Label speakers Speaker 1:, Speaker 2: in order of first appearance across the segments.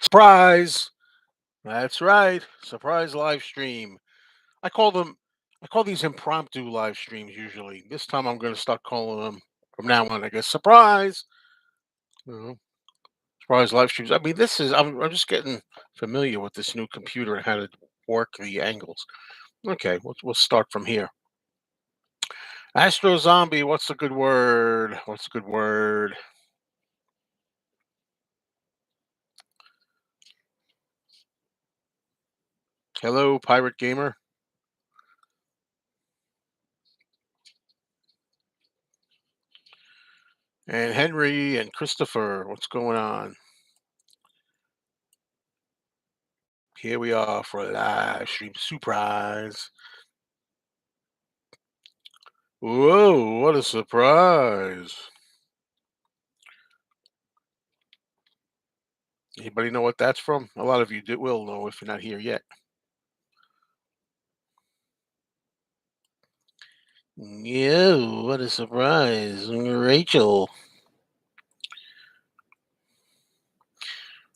Speaker 1: Surprise! That's right. Surprise live stream. I call them I call these impromptu live streams usually. This time I'm gonna start calling them from now on, I guess, surprise. You know, surprise live streams. I mean, I'm just getting familiar with this new computer and how to work the angles. Okay, we'll start from here. Astro Zombie, what's a good word? What's a good word? Hello, Pirate Gamer. And Henry and Christopher, what's going on? Here we are for a live stream surprise. Whoa, what a surprise. Anybody know what that's from? A lot of you will know if you're not here yet. Yeah, what a surprise. Rachel.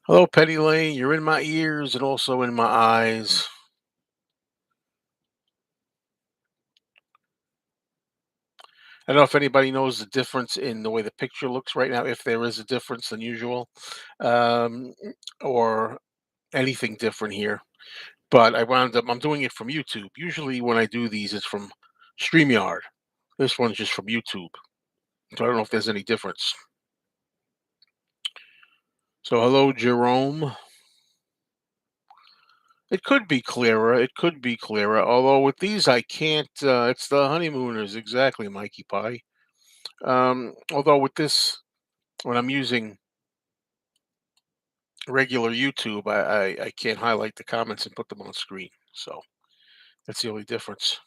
Speaker 1: Hello, Penny Lane. You're in my ears and also in my eyes. I don't know if anybody knows the difference in the way the picture looks right now, if there is a difference than usual, um, or anything different here. But I'm doing it from YouTube. Usually when I do these, it's from StreamYard. This one's just from YouTube. So I don't know if there's any difference. So hello, Jerome. It could be clearer. It could be clearer. Although with these, I can't. It's the honeymooners, exactly, Mikey Pie. Although with this, when I'm using regular YouTube, I can't highlight the comments and put them on screen. So that's the only difference.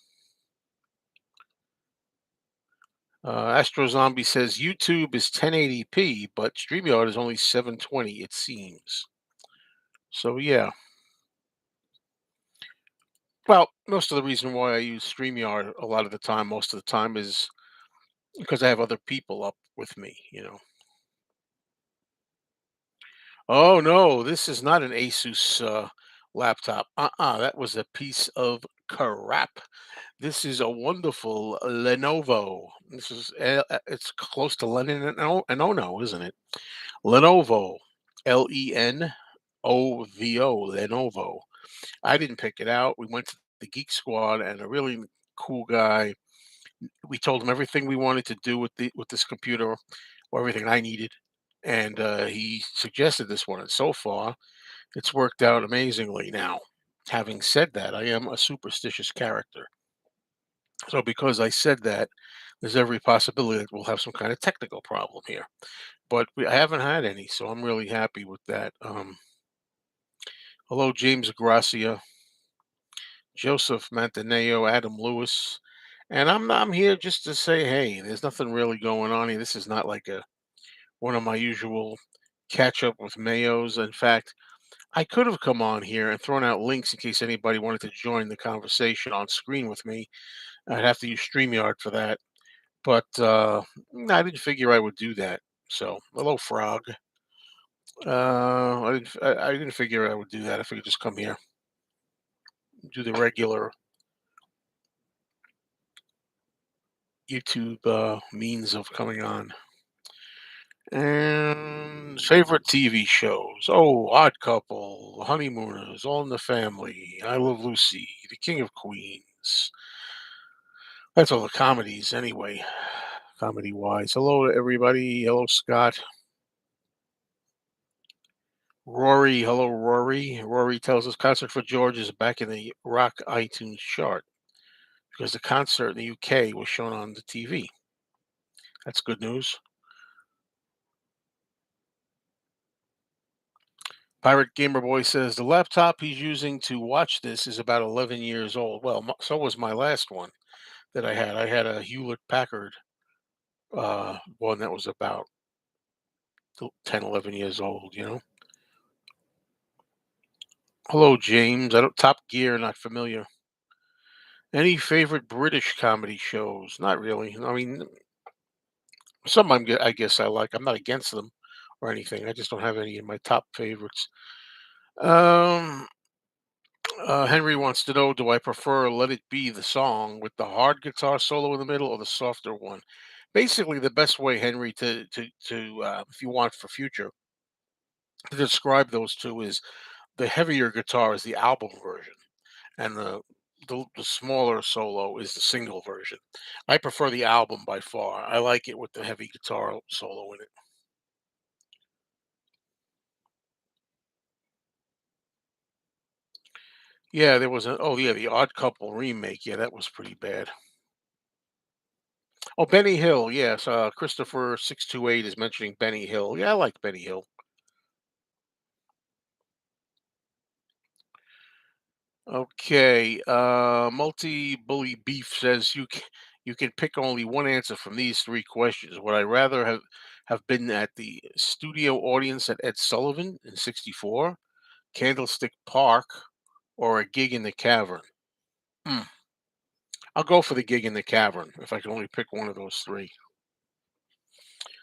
Speaker 1: Astro Zombie says YouTube is 1080p, but StreamYard is only 720. It seems. So yeah. Well, most of the reason why I use StreamYard a lot of the time, most of the time, is because I have other people up with me. Oh no, this is not an Asus laptop. That was a piece of crap. This is a wonderful Lenovo. It's close to Lennon and Ono, isn't it? Lenovo, Lenovo, Lenovo. I didn't pick it out. We went to the Geek Squad, and a really cool guy. We told him everything we wanted to do with this computer, or everything I needed, and he suggested this one. And so far, it's worked out amazingly. Now, having said that, I am a superstitious character. So because I said that, there's every possibility that we'll have some kind of technical problem here. But I haven't had any, so I'm really happy with that. Hello, James Gracia, Joseph Mantaneo, Adam Lewis, and I'm here just to say, hey, there's nothing really going on here. This is not like a one of my usual catch up with Mayos. In fact, I could have come on here and thrown out links in case anybody wanted to join the conversation on screen with me. I'd have to use StreamYard for that. But I didn't figure I would do that. So, hello, Frog. I didn't figure I would do that. I figured just come here, do the regular YouTube means of coming on. And favorite TV shows. Oh, Odd Couple, Honeymooners, All in the Family, I Love Lucy, The King of Queens. That's all the comedies, anyway, comedy wise. Hello to everybody. Hello, Scott. Rory. Hello, Rory. Rory tells us Concert for George is back in the rock iTunes chart because the concert in the UK was shown on the TV. That's good news. Pirate Gamer Boy says the laptop he's using to watch this is about 11 years old. Well, so was my last one that I had. I had a Hewlett Packard one that was about 10, 11 years old. Hello, James. I don't Top Gear, not familiar. Any favorite British comedy shows? Not really. I mean, some I guess I like. I'm not against them. or anything. I just don't have any in my top favorites. Um, Henry wants to know, do I prefer "Let It Be" the song with the hard guitar solo in the middle, or the softer one? Basically, the best way, Henry, to if you want for future to describe those two is the heavier guitar is the album version, and the smaller solo is the single version. I prefer the album by far. I like it with the heavy guitar solo in it. Yeah, there was a oh yeah, the Odd Couple remake. Yeah, that was pretty bad. Oh, Benny Hill. Yes, Christopher 628 is mentioning Benny Hill. Yeah, I like Benny Hill. Okay, multi bully beef says you can pick only one answer from these three questions. Would I rather have been at the studio audience at Ed Sullivan in '64, Candlestick Park, or a gig in the Cavern? Hmm. I'll go for the gig in the Cavern if I can only pick one of those three.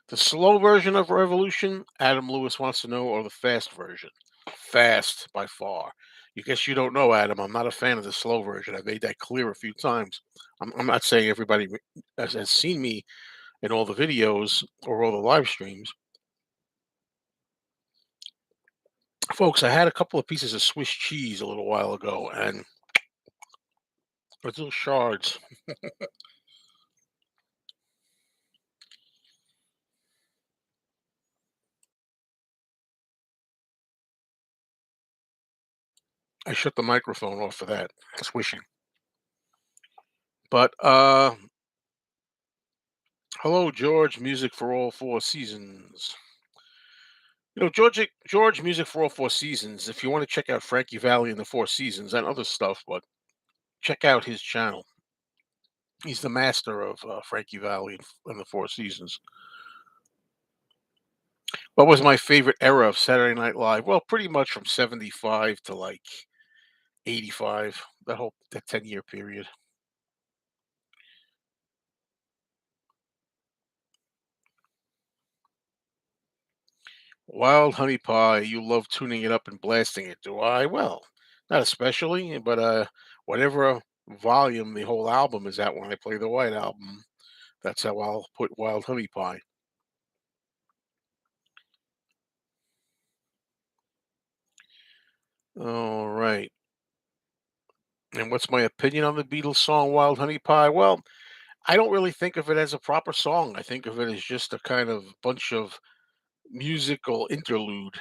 Speaker 1: The slow version of Revolution, Adam Lewis wants to know, or the fast version? Fast by far. You guess you don't know, Adam. I'm not a fan of the slow version. I've made that clear a few times. I'm not saying everybody has seen me in all the videos or all the live streams. Folks, I had a couple of pieces of Swiss cheese a little while ago, and little shards. I shut the microphone off for that swishing. But hello, George. Music for all four seasons. George Music for All Four Seasons. If you want to check out Frankie Valli and the Four Seasons and other stuff, but check out his channel. He's the master of Frankie Valli and the Four Seasons. What was my favorite era of Saturday Night Live? Well, pretty much from '75 to like '85. That 10-year period. Wild Honey Pie. You love tuning it up and blasting it, do I? Well, not especially, but whatever volume the whole album is at when I play the White Album, that's how I'll put Wild Honey Pie. All right. And what's my opinion on the Beatles song Wild Honey Pie? Well, I don't really think of it as a proper song. I think of it as just a kind of bunch of musical interlude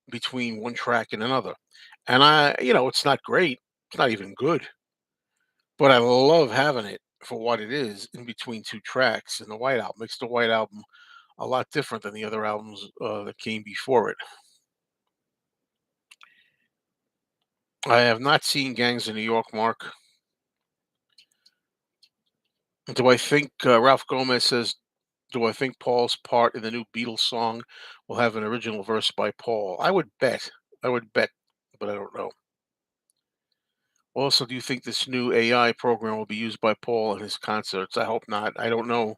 Speaker 1: between one track and another. And it's not great. It's not even good, but I love having it for what it is in between two tracks in the White Album. Makes the White Album a lot different than the other albums that came before it. I have not seen Gangs of New York, Mark. Do I think Ralph Gomez says, do I think Paul's part in the new Beatles song will have an original verse by Paul? I would bet. I would bet, but I don't know. Also, do you think this new AI program will be used by Paul in his concerts? I hope not. I don't know,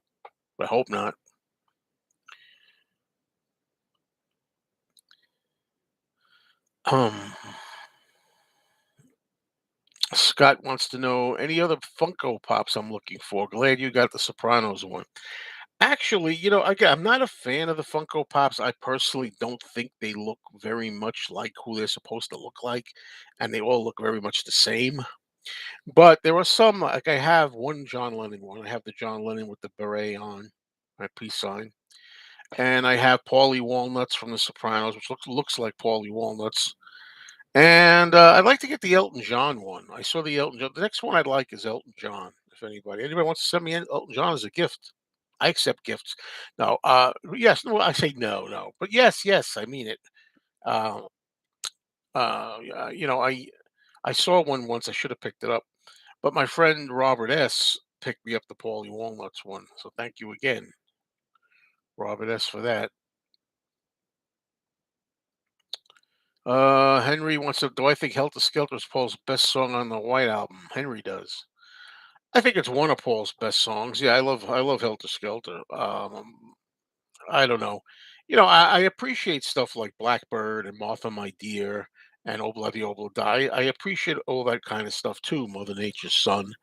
Speaker 1: but I hope not. Um, Scott wants to know any other Funko Pops I'm looking for. Glad you got the Sopranos one. Actually, again, I'm not a fan of the Funko Pops. I personally don't think they look very much like who they're supposed to look like, and they all look very much the same. But there are some, like I have one John Lennon one. I have the John Lennon with the beret on, my peace sign, and I have Paulie Walnuts from The Sopranos, which looks like Paulie Walnuts. And I'd like to get the Elton John one. I saw the Elton John. The next one I'd like is Elton John. If anybody wants to send me Elton John as a gift, I accept gifts. No, yes, no, I say no, no, but yes, yes, I mean it. Uh, yeah, I saw one once. I should have picked it up, but my friend Robert S. picked me up the Paulie Walnuts one. So thank you again, Robert S. for that. Henry wants to. Do I think "Helter Skelter" is Paul's best song on the White Album? Henry does. I think it's one of Paul's best songs. Yeah, I love Helter Skelter. I don't know. I appreciate stuff like Blackbird and Martha My Dear and Obla di Obla Die. I appreciate all that kind of stuff too, Mother Nature's Son.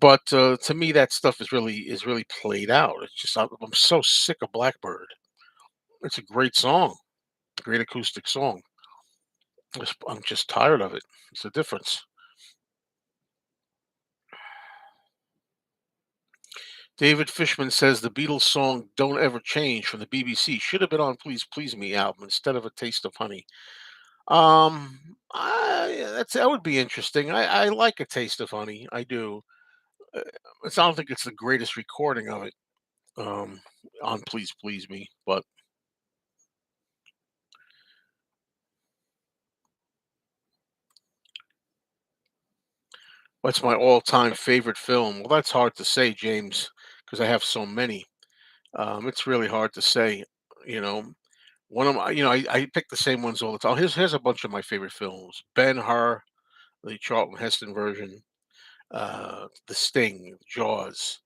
Speaker 1: But to me, that stuff is really played out. It's just I'm so sick of Blackbird. It's a great song, great acoustic song. I'm just tired of it. It's a difference. David Fishman says the Beatles song "Don't Ever Change" from the BBC should have been on "Please Please Me" album instead of "A Taste of Honey." That would be interesting. I like "A Taste of Honey." I do. Uh, I don't think it's the greatest recording of it um, on "Please Please Me," but what's my all-time favorite film? Well, that's hard to say, James, because I have so many. It's really hard to say. You know, one of my, I pick the same ones all the time. Here's a bunch of my favorite films: Ben Hur, the Charlton Heston version, The Sting, Jaws,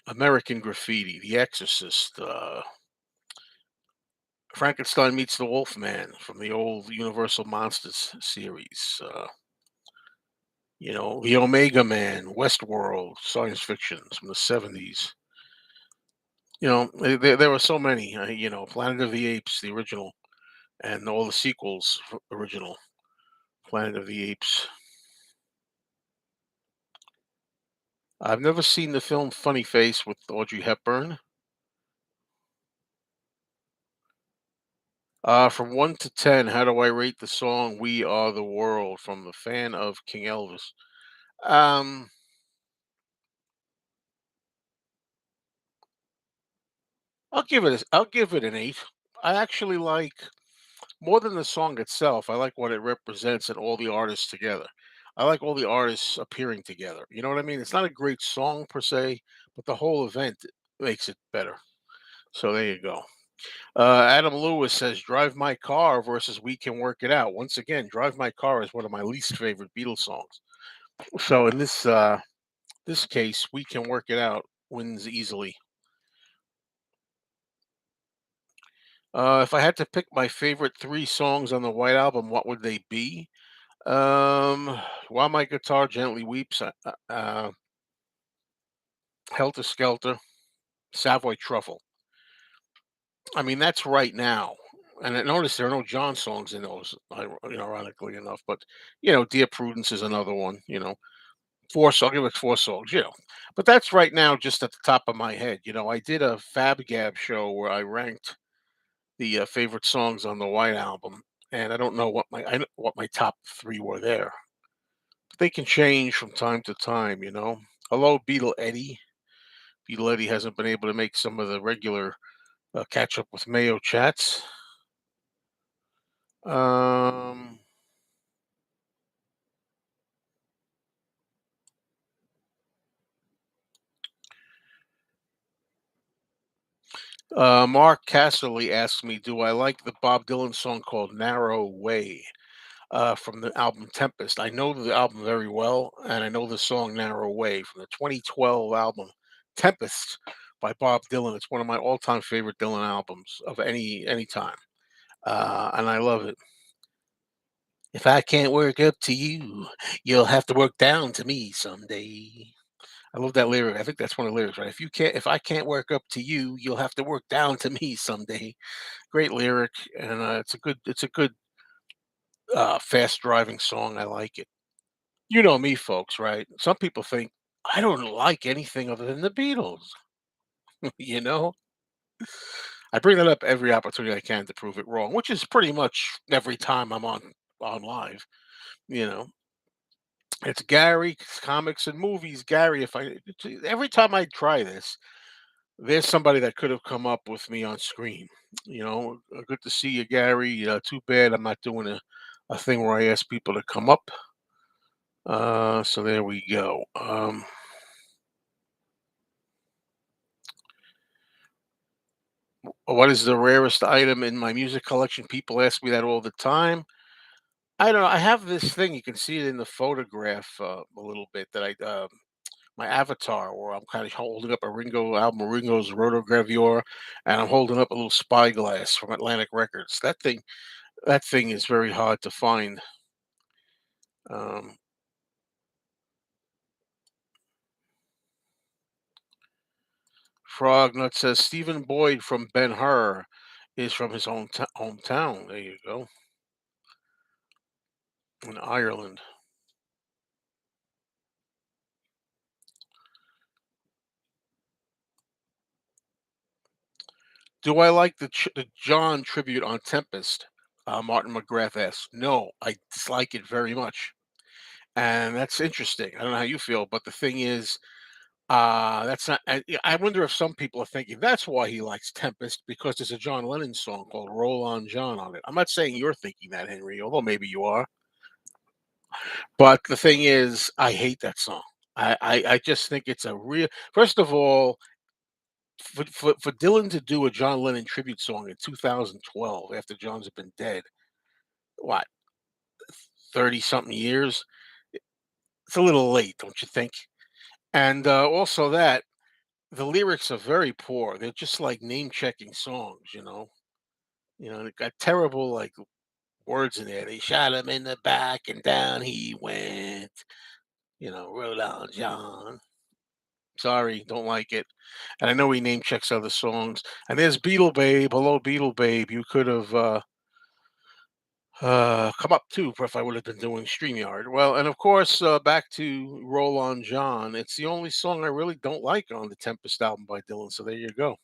Speaker 1: American Graffiti, The Exorcist, Frankenstein meets the Wolfman from the old Universal Monsters series. The Omega Man, Westworld, science fictions from the '70s. There were so many. Planet of the Apes, the original, and all the sequels, original Planet of the Apes. I've never seen the film Funny Face with Audrey Hepburn. From 1 to 10, how do I rate the song "We Are the World" from the fan of King Elvis? Um, I'll give it an 8. I actually like more than the song itself. I like what it represents and all the artists together. I like all the artists appearing together. You know what I mean? It's not a great song per se, but the whole event makes it better. So there you go. Adam Lewis says, "Drive My Car" versus "We Can Work It Out." Once again, "Drive My Car" is one of my least favorite Beatles songs. So in this case, "We Can Work It Out" wins easily. If I had to pick my favorite three songs on the White Album, what would they be? While My Guitar Gently Weeps, Helter Skelter, Savoy Truffle. I mean, that's right now. And I notice there are no John songs in those, ironically enough. But Dear Prudence is another one. I'll give it 4 songs. But that's right now, just at the top of my head. I did a Fab Gab show where I ranked the favorite songs on the White Album, and I don't know what my top three were there. They can change from time to time. Hello, Beetle Eddie. Beetle Eddie hasn't been able to make some of the regular catch up with Mayo chats. Um, Mark Casserly asks me, "Do I like the Bob Dylan song called Narrow Way from the album Tempest?" I know the album very well, and I know the song Narrow Way from the 2012 album Tempest by Bob Dylan. It's one of my all-time favorite Dylan albums of any time, and I love it. If I can't work up to you, you'll have to work down to me someday. I love that lyric. I think that's one of the lyrics, right? If I can't work up to you, you'll have to work down to me someday. Great lyric, and it's a good fast driving song. I like it. You know me, folks, right? Some people think I don't like anything other than the Beatles. you know, I bring that up every opportunity I can to prove it wrong, which is pretty much every time I'm on live. You know, it's Gary comics and movies. Gary, every time I try this, there's somebody that could have come up with me on screen. Good to see you, Gary. Too bad I'm not doing a thing where I ask people to come up. So there we go. What is the rarest item in my music collection? People ask me that all the time. I don't know. I have this thing. You can see it in the photograph a little bit that I my avatar, where I'm kind of holding up a Ringo album, Ringo's Rotogravure, and I'm holding up a little spyglass from Atlantic Records. That thing is very hard to find. Um, Frognut says Stephen Boyd from Ben Hur is from his own hometown. There you go, in Ireland. Do I like the John tribute on Tempest? Martin McGrath asks. No, I dislike it very much, and that's interesting. I don't know how you feel, but the thing is, that's not. I wonder if some people are thinking that's why he likes Tempest because there's a John Lennon song called "Roll On John" on it. I'm not saying you're thinking that, Henry, although maybe you are. But the thing is, I hate that song. I just think it's a real. First of all, for Dylan to do a John Lennon tribute song in 2012 after John's been dead, what, 30 something years? It's a little late, don't you think? And also that the lyrics are very poor. They're just like name checking songs, you know. You know, it got terrible like words in there. They shot him in the back and down he went. You know, roll on John. Sorry, don't like it. And I know he name checks other songs. And there's Beetle Babe. Hello, Beetle Babe. You could have come up too if I would have been doing StreamYard. Well, and of course, back to Roll On John. It's the only song I really don't like on the Tempest album by Dylan. So there you go.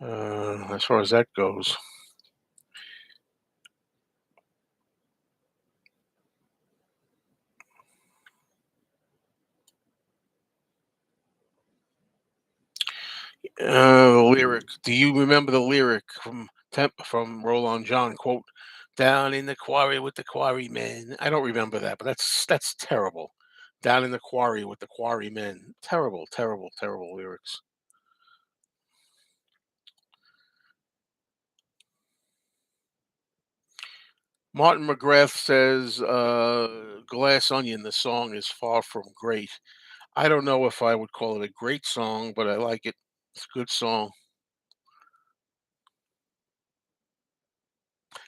Speaker 1: As far as that goes. The lyric. Do you remember the lyric from Roll On John? Quote, "Down in the quarry with the quarrymen." I don't remember that, but that's terrible. Down in the quarry with the quarrymen. Terrible, terrible, terrible lyrics. Martin McGrath says, "Glass Onion." The song is far from great. I don't know if I would call it a great song, but I like it. It's a good song.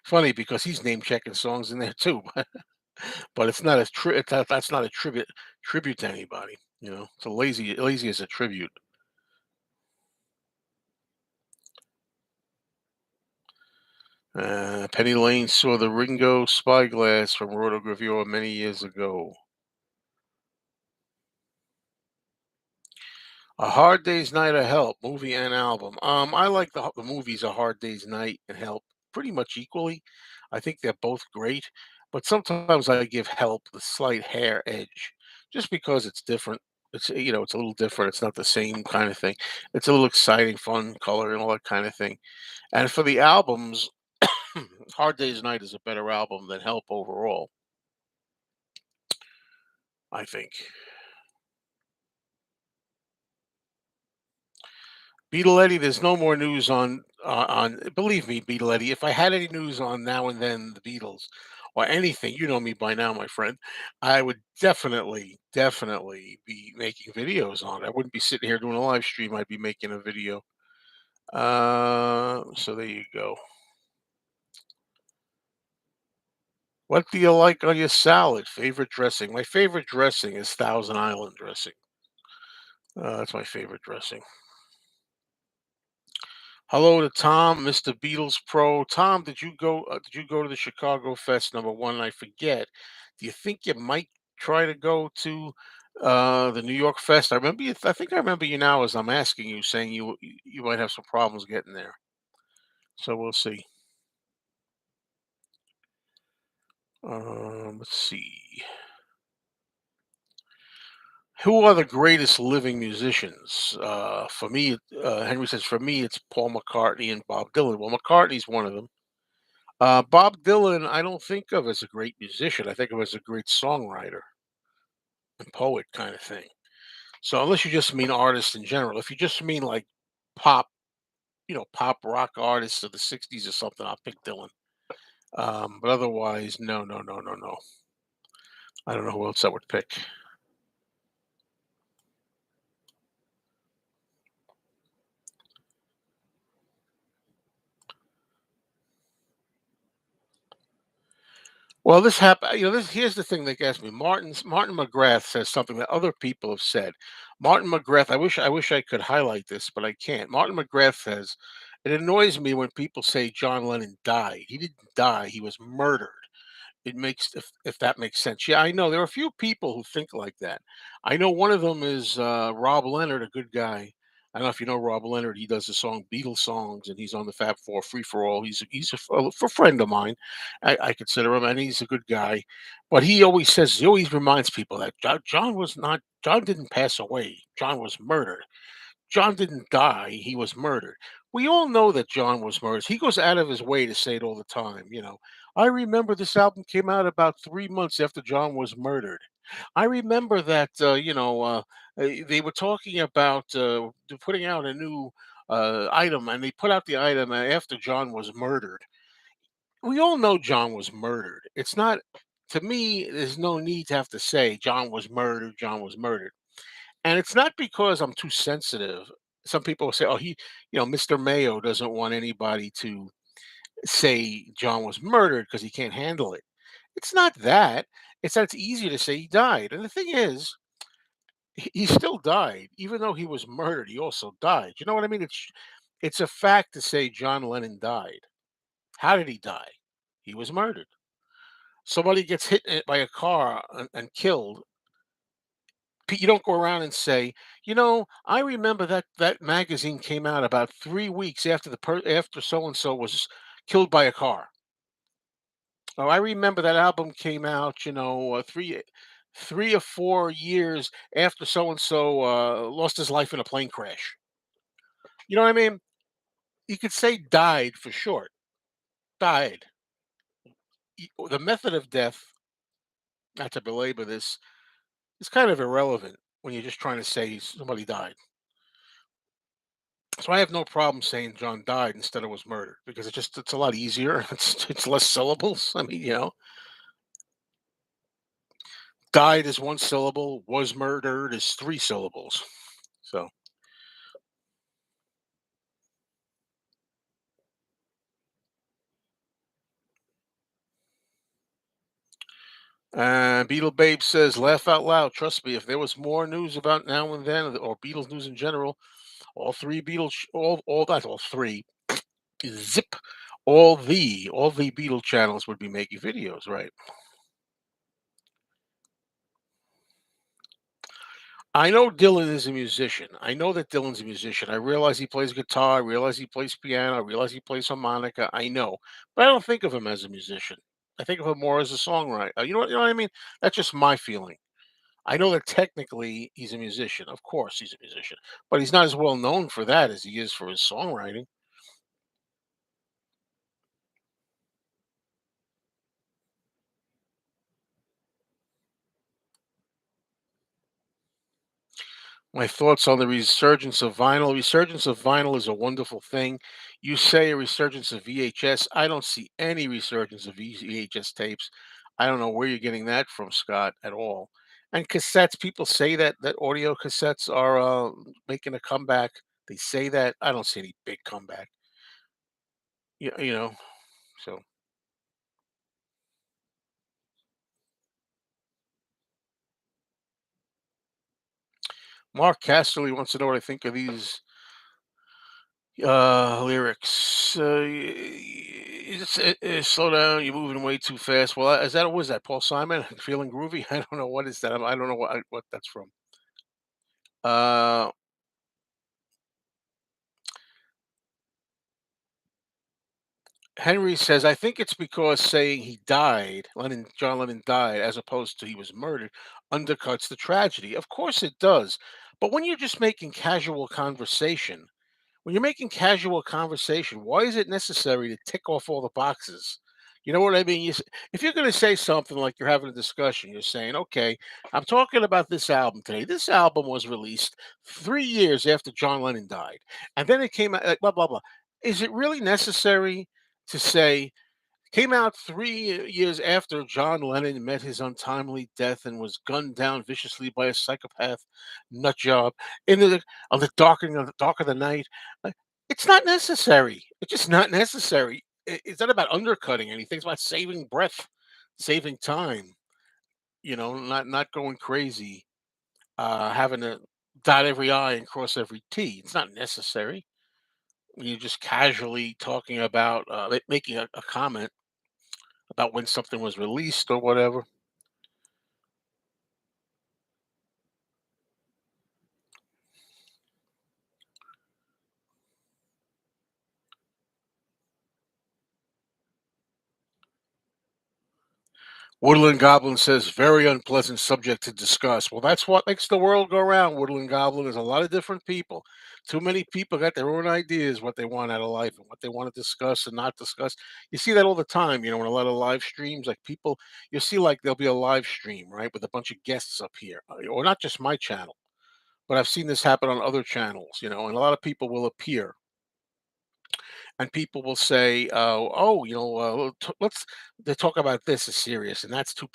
Speaker 1: Funny because he's name checking songs in there too. But it's not a that's not a tribute to anybody, you know? It's a lazy as a tribute. Penny Lane saw the Ringo Spyglass from Rotogravure many years ago. A Hard Day's Night of Help, movie and album. I like the movies A Hard Day's Night and Help pretty much equally. I think they're both great, but sometimes I give Help the slight hair edge just because it's different. It's a little different. It's not the same kind of thing. It's a little exciting, fun, color, and all that kind of thing. And for the albums, Hard Day's Night is a better album than Help overall, I think. Beatletti, there's no more news on. Believe me, Beatletti, if I had any news on now and then the Beatles or anything, you know me by now, my friend, I would definitely, definitely be making videos on it. I wouldn't be sitting here doing a live stream. I'd be making a video. So there you go. What do you like on your salad? Favorite dressing? My favorite dressing is Thousand Island dressing. That's my favorite dressing. Hello to Tom, Mr. Beatles Pro. Tom, did you go to the Chicago Fest #1? I forget. Do you think you might try to go to the New York Fest? I think I remember you now as I'm asking you, saying you might have some problems getting there. So we'll see. Let's see. Who are the greatest living musicians? For me, Henry says, for me, it's Paul McCartney and Bob Dylan. Well, McCartney's one of them. Bob Dylan, I don't think of as a great musician. I think of as a great songwriter and poet kind of thing. So unless you just mean artist in general, if you just mean like pop, pop rock artists of the '60s or something, I'll pick Dylan. But otherwise, no, no, no, no, no. I don't know who else I would pick. Well, this happened. This here's the thing that gets me. Martin McGrath says something that other people have said. Martin McGrath. I wish I could highlight this, but I can't. Martin McGrath says it annoys me when people say John Lennon died. He didn't die. He was murdered. It makes if that makes sense. Yeah, I know there are a few people who think like that. I know one of them is Rob Leonard, a good guy. I don't know if you know Rob Leonard. He does the song Beatles songs, and he's on the Fab Four Free for All. He's a friend of mine. I consider him, and he's a good guy. But he always reminds people that John didn't pass away. John was murdered. John didn't die, he was murdered. We all know that John was murdered. He goes out of his way to say it all the time. I remember this album came out about 3 months after John was murdered. I remember that, they were talking about, putting out a new, item, and they put out the item after John was murdered. We all know John was murdered. It's not to me, there's no need to have to say John was murdered, John was murdered. And it's not because I'm too sensitive. Some people will say, "Oh, Mr. Mayo doesn't want anybody to say John was murdered because he can't handle it." It's not that. It's that it's easier to say he died. And the thing is, he still died, even though he was murdered. He also died. You know what I mean? It's a fact to say John Lennon died. How did he die? He was murdered. Somebody gets hit by a car and killed. You don't go around and say, I remember that magazine came out about 3 weeks after after so and so was killed by a car. Or I remember that album came out, 3 or 4 years after so and so lost his life in a plane crash. You know what I mean? You could say died for short. Died. The method of death, not to belabor this, is kind of irrelevant when you're just trying to say somebody died. So I have no problem saying John died instead of was murdered because it's a lot easier. It's less syllables. I mean, died is one syllable, was murdered is three syllables. So Beetle Babe says, laugh out loud. Trust me, if there was more news about now and then or Beatles news in general, all three Beatles all that all three zip all the Beatle channels would be making videos, right? I know Dylan is a musician. I know that Dylan's a musician. I realize he plays guitar. I realize he plays piano. I realize he plays harmonica. I know, but I don't think of him as a musician. I think of him more as a songwriter. You know what I mean? That's just my feeling. I know that technically he's a musician. Of course, he's a musician, but he's not as well known for that as he is for his songwriting. My thoughts on the resurgence of vinyl. Resurgence of vinyl is a wonderful thing. You say a resurgence of VHS. I don't see any resurgence of VHS tapes. I don't know where you're getting that from, Scott, at all. And cassettes, people say that audio cassettes are making a comeback. They say that. I don't see any big comeback. So Mark Casterly wants to know what I think of these lyrics. Slow down. You're moving way too fast. Well, is that was that Paul Simon? Feeling groovy? I don't know what is that. I don't know what that's from. Uh, Henry says, I think it's because saying he died, John Lennon died, as opposed to he was murdered, undercuts the tragedy. Of course it does. But when you're just making casual conversation, when you're making casual conversation, why is it necessary to tick off all the boxes? You know what I mean? If you're going to say something like you're having a discussion, you're saying, okay, I'm talking about this album today. This album was released 3 years after John Lennon died. And then it came out, like, blah, blah, blah. Is it really necessary to say, came out 3 years after John Lennon met his untimely death and was gunned down viciously by a psychopath nut job in the on the dark of the night. Uh, It's not necessary. It's just not necessary. It's not about undercutting anything. It's about saving breath. saving time, not going crazy, having to dot every I and cross every T. It's not necessary. You're just casually talking about making a comment about when something was released or whatever. Woodland Goblin says, very unpleasant subject to discuss. Well, that's what makes the world go round, Woodland Goblin. There's a lot of different people. Too many people got their own ideas what they want out of life and what they want to discuss and not discuss. You see that all the time, in a lot of live streams. Like people, you see, like there'll be a live stream, right, with a bunch of guests up here, or not just my channel, but I've seen this happen on other channels, and a lot of people will appear and people will say, "Oh, let's." They talk about this is serious, and that's too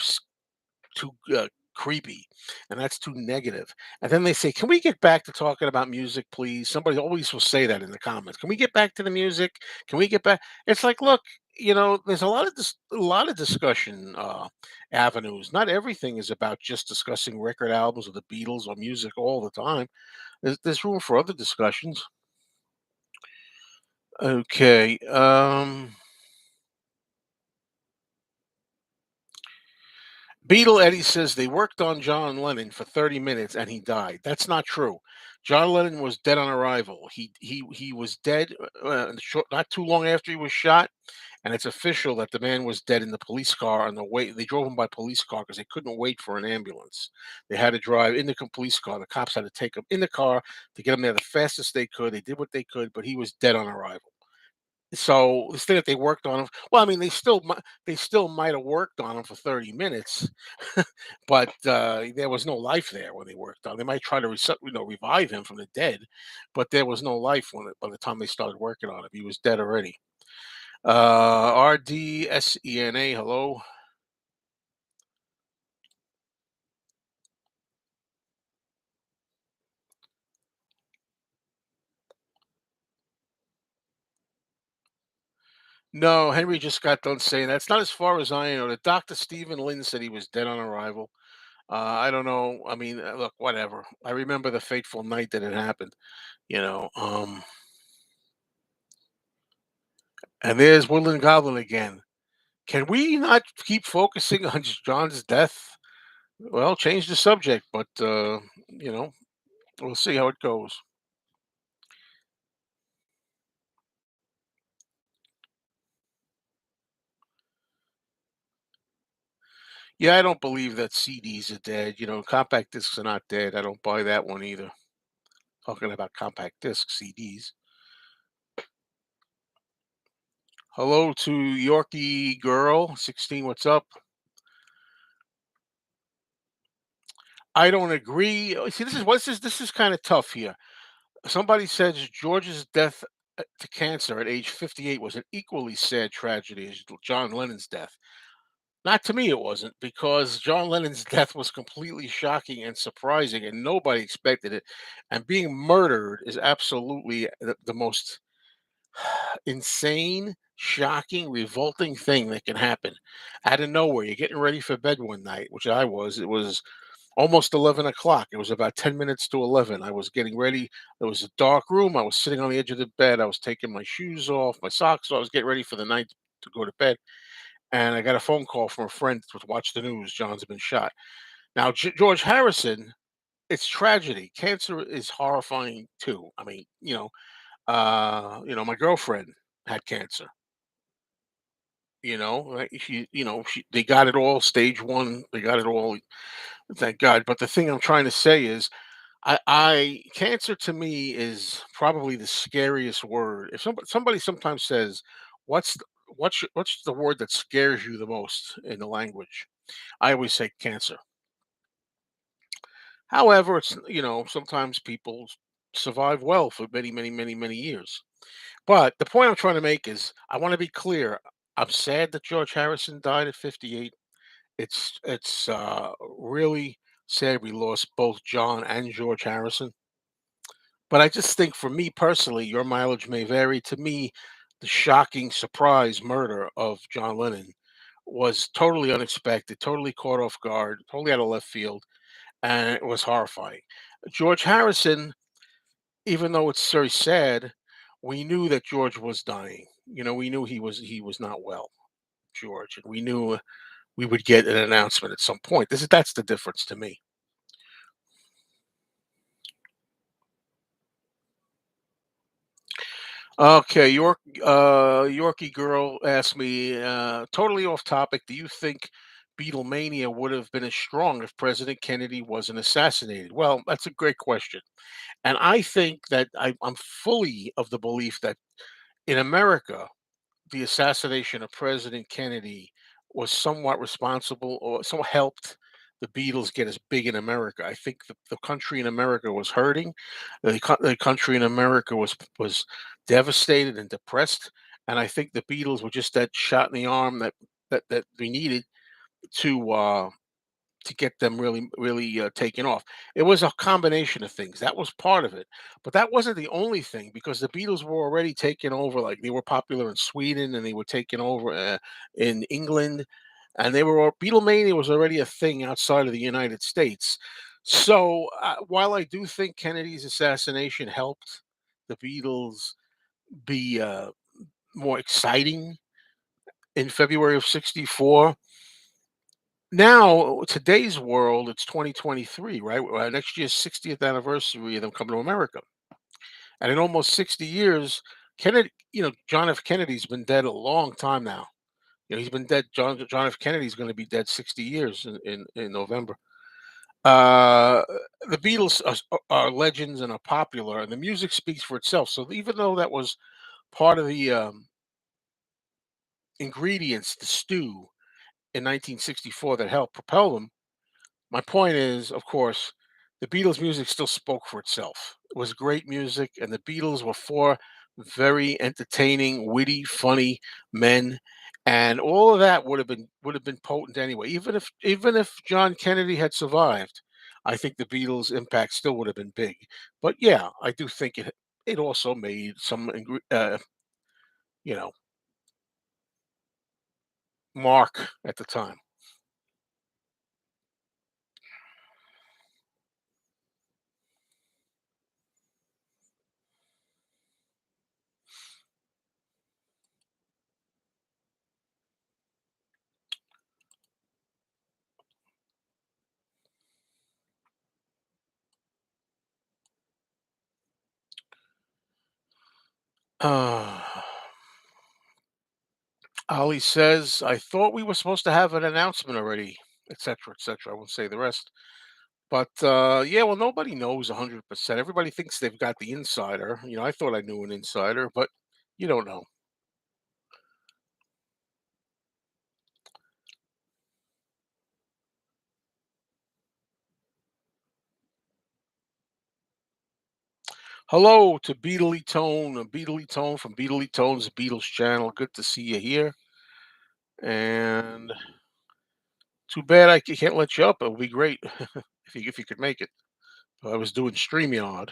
Speaker 1: creepy, and that's too negative. And then they say, "Can we get back to talking about music, please?" Somebody always will say that in the comments. Can we get back to the music? Can we get back? It's like, look, there's a lot of discussion avenues. Not everything is about just discussing record albums or the Beatles or music all the time. There's room for other discussions. Okay. Beetle Eddie says they worked on John Lennon for 30 minutes and he died. That's not true. John Lennon was dead on arrival. He was dead not too long after he was shot, and it's official that the man was dead in the police car on the way. They drove him by police car because they couldn't wait for an ambulance. They had to drive in the police car. The cops had to take him in the car to get him there the fastest they could. They did what they could, but he was dead on arrival. So the thing that they worked on him, well, I mean, they still might have worked on him for 30 minutes, but there was no life there when they worked on. They might try to revive him from the dead, but there was no life by the time they started working on him. He was dead already. RDSENA, hello. No, Henry just got done saying that's not as far as I know. The Dr. Stephen Lynn said he was dead on arrival. I don't know. I mean, look, whatever. I remember the fateful night that it happened. You know, um, and there's Woodland Goblin again. Can we not keep focusing on John's death? Well, change the subject, but you know, we'll see how it goes. Yeah, I don't believe that CDs are dead. Compact discs are not dead. I don't buy that one either. Talking about compact disc CDs. Hello to Yorkie Girl 16. What's up? I don't agree. See, this is kind of tough here. Somebody says George's death to cancer at age 58 was an equally sad tragedy as John Lennon's death. Not to me, it wasn't, because John Lennon's death was completely shocking and surprising, and nobody expected it. And being murdered is absolutely the most insane, shocking, revolting thing that can happen out of nowhere. You're getting ready for bed one night, which I was. It was almost 11 o'clock. It was about 10 minutes to 11. I was getting ready. It was a dark room. I was sitting on the edge of the bed. I was taking my shoes off, my socks off. I was getting ready for the night to go to bed. And I got a phone call from a friend to watch the news. John's been shot. Now, George Harrison, it's tragedy. Cancer is horrifying too. I mean, my girlfriend had cancer. Right? They got it all, stage one. They got it all, thank God. But the thing I'm trying to say is, I cancer to me is probably the scariest word. If somebody sometimes says, what's the word that scares you the most in the language? I always say cancer. However, it's sometimes people survive well for many, many, many, many years. But the point I'm trying to make is I want to be clear. I'm sad that George Harrison died at 58. It's really sad we lost both John and George Harrison. But I just think for me personally, your mileage may vary. To me, the shocking surprise murder of John Lennon was totally unexpected, totally caught off guard, totally out of left field, and it was horrifying. George Harrison, even though it's very sad, we knew that George was dying. We knew he was not well, George, and we knew we would get an announcement at some point. That's the difference to me. Okay, Yorkie girl asked me, totally off topic. Do you think Beatlemania would have been as strong if President Kennedy wasn't assassinated? Well, that's a great question, and I think that I'm fully of the belief that in America, the assassination of President Kennedy was somewhat responsible or somewhat helped the Beatles get as big in America. I think the country in America was hurting. The country in America was devastated and depressed. And I think the Beatles were just that shot in the arm that we needed to to get them really taken off. It was a combination of things. That was part of it, but that wasn't the only thing because the Beatles were already taking over. Like they were popular in Sweden and they were taking over in England, and Beatlemania was already a thing outside of the United States. So while I do think Kennedy's assassination helped the Beatles be more exciting in February of '64, now, today's world, it's 2023, right? Next year's 60th anniversary of them coming to America. And in almost 60 years, John F. Kennedy's been dead a long time now. He's been dead. John F. Kennedy's going to be dead 60 years in November. Uh, the Beatles are legends and are popular, and the music speaks for itself. So even though that was part of the ingredients, the stew in 1964 that helped propel them, my point is, of course, the Beatles' music still spoke for itself. It was great music, and the Beatles were four very entertaining, witty, funny men, and all of that would have been potent anyway. Even if John Kennedy had survived, I think the Beatles' impact still would have been big. But yeah, I do think it also made some you know mark at the time. Uh, Ali says, I thought we were supposed to have an announcement already, etc., etc. I won't say the rest. But yeah, well, nobody knows 100%. Everybody thinks they've got the insider. I thought I knew an insider, but you don't know. Hello to Beatly Tone from Beatly Tone's Beatles channel. Good to see you here. And too bad I can't let you up. It would be great if you could make it. I was doing StreamYard.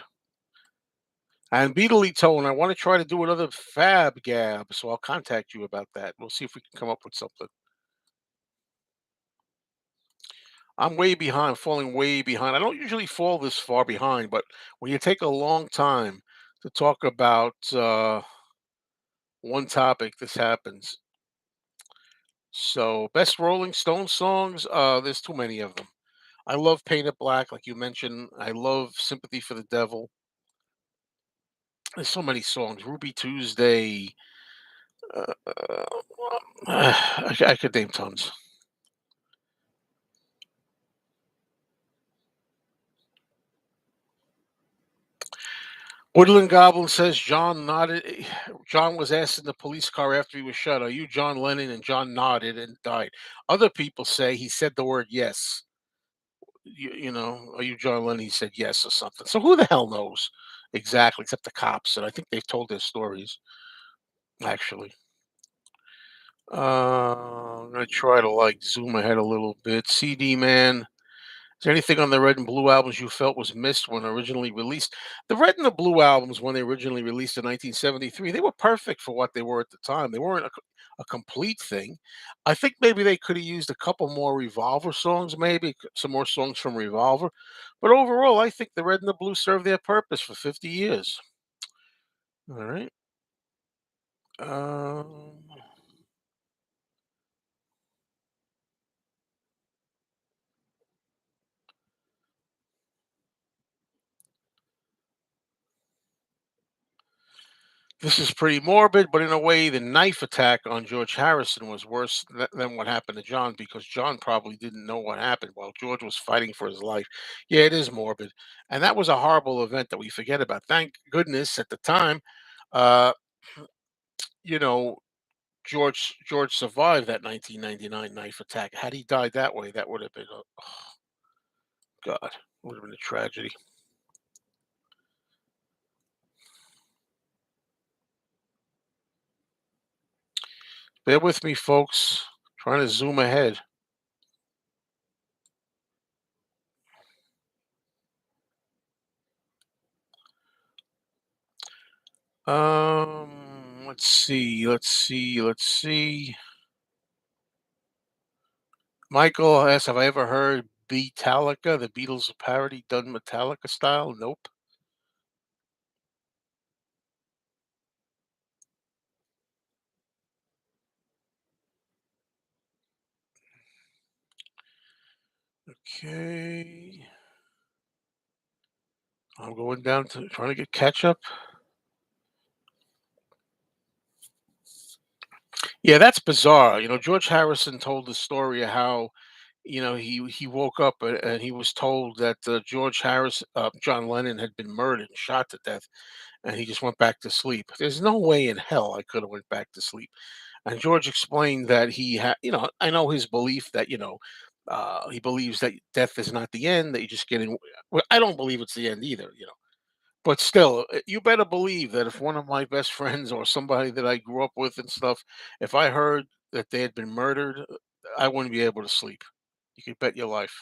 Speaker 1: And Beatly Tone, I want to try to do another Fab Gab, so I'll contact you about that. We'll see if we can come up with something. I'm way behind, falling way behind. I don't usually fall this far behind, but when you take a long time to talk about one topic, this happens. So, best Rolling Stone songs, there's too many of them. I love Paint It Black, like you mentioned. I love Sympathy for the Devil. There's so many songs. Ruby Tuesday. I could name tons. Woodland Goblin says John nodded. John was asked in the police car after he was shot, "Are you John Lennon?" And John nodded and died. Other people say he said the word yes. Are you John Lennon? He said yes or something. So who the hell knows exactly? Except the cops, and I think they've told their stories actually. I'm gonna try to like zoom ahead a little bit. CD man Is there anything on the Red and Blue albums you felt was missed when originally released? The Red and the Blue albums, when they originally released in 1973, they were perfect for what they were at the time. They weren't a complete thing. I think maybe they could have used a couple more Revolver songs, maybe some more songs from Revolver. But overall, I think the Red and the Blue served their purpose for 50 years. All right. Um, This is pretty morbid, but in a way, the knife attack on George Harrison was worse than what happened to John because John probably didn't know what happened while George was fighting for his life. Yeah, it is morbid. And that was a horrible event that we forget about. Thank goodness at the time, uh, you know, George survived that 1999 knife attack. Had he died that way, that would have been, oh, God, would have been a tragedy. Bear with me, folks. Trying to zoom ahead. Let's see, let's see. Michael asks, "Have I ever heard Beatallica, the Beatles parody done Metallica style?" Nope. Okay, I'm going down to trying to get Catchup. Yeah, that's bizarre. George Harrison told the story of how he woke up and he was told that John Lennon had been murdered and shot to death, and he just went back to sleep. There's no way in hell I could have went back to sleep. And George explained that I know his belief that, he believes that death is not the end, that you're just getting, well, I don't believe it's the end either. But still, you better believe that if one of my best friends or somebody that I grew up with and stuff, if I heard that they had been murdered, I wouldn't be able to sleep. You could bet your life.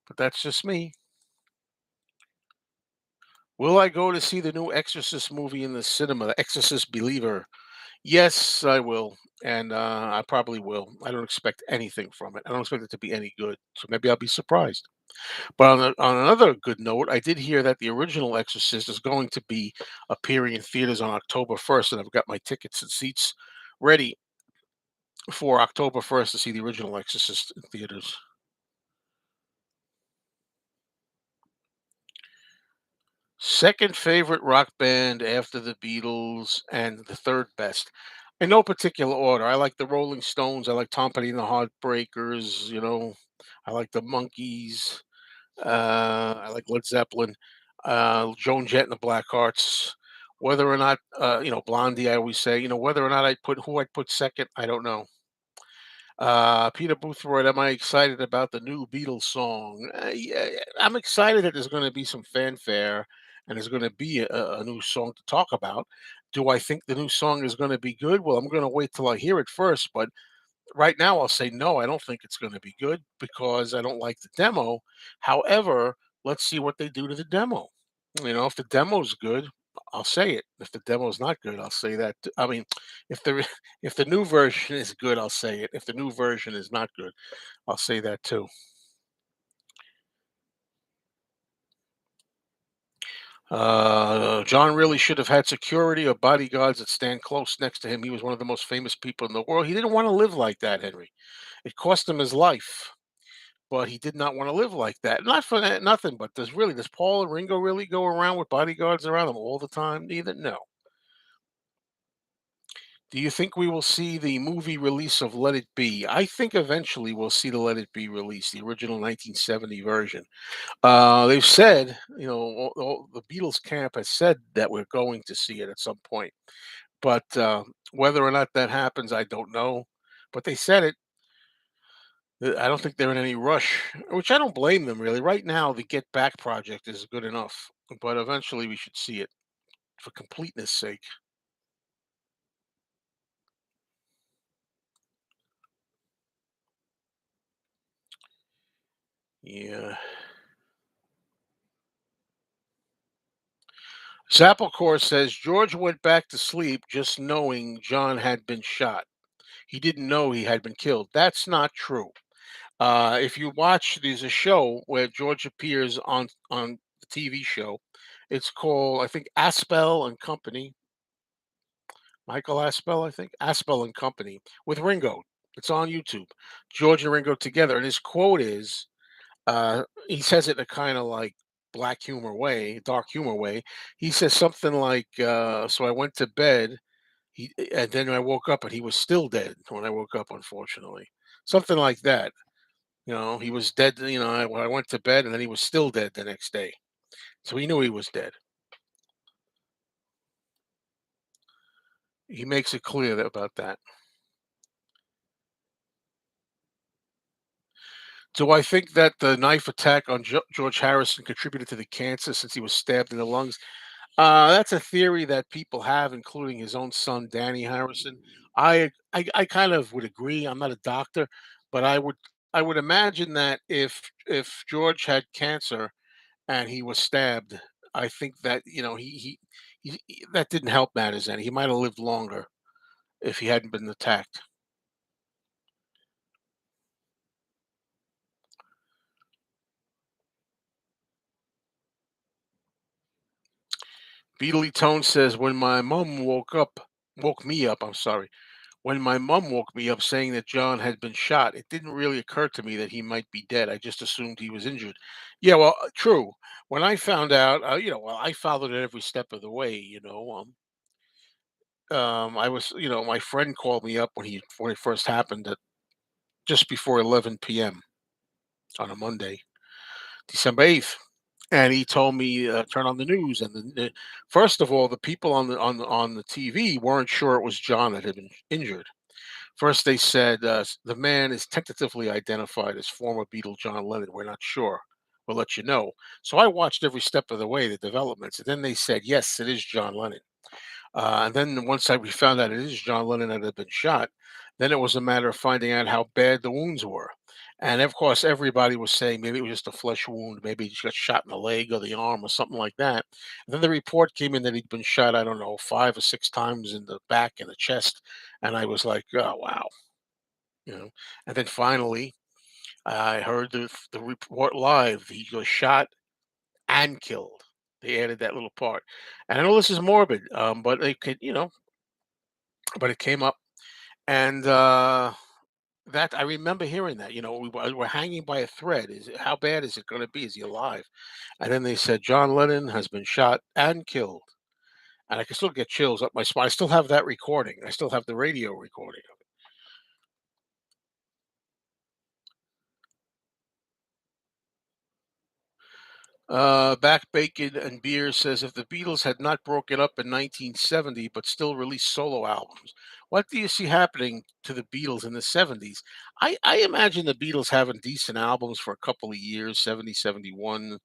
Speaker 1: But that's just me. Will I go to see the new Exorcist movie in the cinema, The Exorcist Believer? Yes, I will, and I probably will. I don't expect anything from it. I don't expect it to be any good, so maybe I'll be surprised. But on another good note, I did hear that the original Exorcist is going to be appearing in theaters on October 1st, and I've got my tickets and seats ready for October 1st to see the original Exorcist in theaters. Second favorite rock band after the Beatles, and the third best. In no particular order. I like the Rolling Stones. I like Tom Petty and the Heartbreakers. I like the Monkees. I like Led Zeppelin. Joan Jett and the Blackhearts. Whether or not, Blondie, I always say, whether or not I'd put second, I don't know. Peter Boothroyd, am I excited about the new Beatles song? Yeah, yeah, I'm excited that there's going to be some fanfare and there's going to be a new song to talk about. Do I think the new song is going to be good? Well, I'm going to wait till I hear it first. But right now, I'll say no, I don't think it's going to be good because I don't like the demo. However, let's see what they do to the demo. If the demo's good, I'll say it. If the demo's not good, I'll say that. I mean, if the if the new version is good, I'll say it. If the new version is not good, I'll say that too. John really should have had security or bodyguards that stand close next to him. He was one of the most famous people in the world. He didn't want to live like that, Henry. It cost him his life, but he did not want to live like that. Not for that, nothing. But does Paul and Ringo really go around with bodyguards around them all the time? Neither. No. Do you think we will see the movie release of Let It Be? I think eventually we'll see the Let It Be release, the original 1970 version. They've said, the Beatles camp has said that we're going to see it at some point. But whether or not that happens, I don't know. But they said it. I don't think they're in any rush, which I don't blame them really. Right now, the Get Back project is good enough, but eventually we should see it for completeness sake. Yeah. Zappelcore says George went back to sleep just knowing John had been shot. He didn't know he had been killed. That's not true. If you watch, there's a show where George appears on the TV show. It's called, I think, Aspel and Company. Michael Aspel, I think, Aspel and Company with Ringo. It's on YouTube. George and Ringo together, and his quote is, he says it in a kind of like black humor way, dark humor way. He says something like, "So I went to bed." And then I woke up and he was still dead when I woke up, unfortunately. Something like that. He was dead. When I went to bed, and then he was still dead the next day. So he knew he was dead. He makes it clear about that. Do I think that the knife attack on George Harrison contributed to the cancer since he was stabbed in the lungs? That's a theory that people have, including his own son, Danny Harrison. I kind of would agree. I'm not a doctor, but I would imagine that if George had cancer and he was stabbed, I think that that didn't help matters any. He might have lived longer if he hadn't been attacked. Beatly Tone says, "When my mom woke me up. I'm sorry. When my mom woke me up saying that John had been shot, it didn't really occur to me that he might be dead. I just assumed he was injured." Yeah, well, true. When I found out, well, I followed it every step of the way. I was, my friend called me up when it first happened at just before 11 p.m. on a Monday, December 8th. And he told me, turn on the news. And first of all, the people on the TV weren't sure it was John that had been injured. First, they said the man is tentatively identified as former Beatle John Lennon. We're not sure. We'll let you know. So I watched every step of the way, the developments, and then they said, yes, it is John Lennon. And then once we found out it is John Lennon that had been shot, then it was a matter of finding out how bad the wounds were. And of course, everybody was saying maybe it was just a flesh wound, maybe he just got shot in the leg or the arm or something like that. And then the report came in that he'd been shot, I don't know, 5 or 6 times in the back and the chest. And I was like, oh, wow. You know, and then finally, I heard the report live. He was shot and killed. They added that little part. And I know this is morbid, but it could, but it came up, and that I remember hearing that. We're hanging by a thread. How bad is it going to be? Is he alive? And then they said John Lennon has been shot and killed, and I can still get chills up my spine. I still have that recording. I still have the radio recording. Back Bacon and Beer says if the Beatles had not broken up in 1970 but still released solo albums, what do you see happening to the Beatles in the 70s? I imagine the Beatles having decent albums for a couple of years, 70, 71,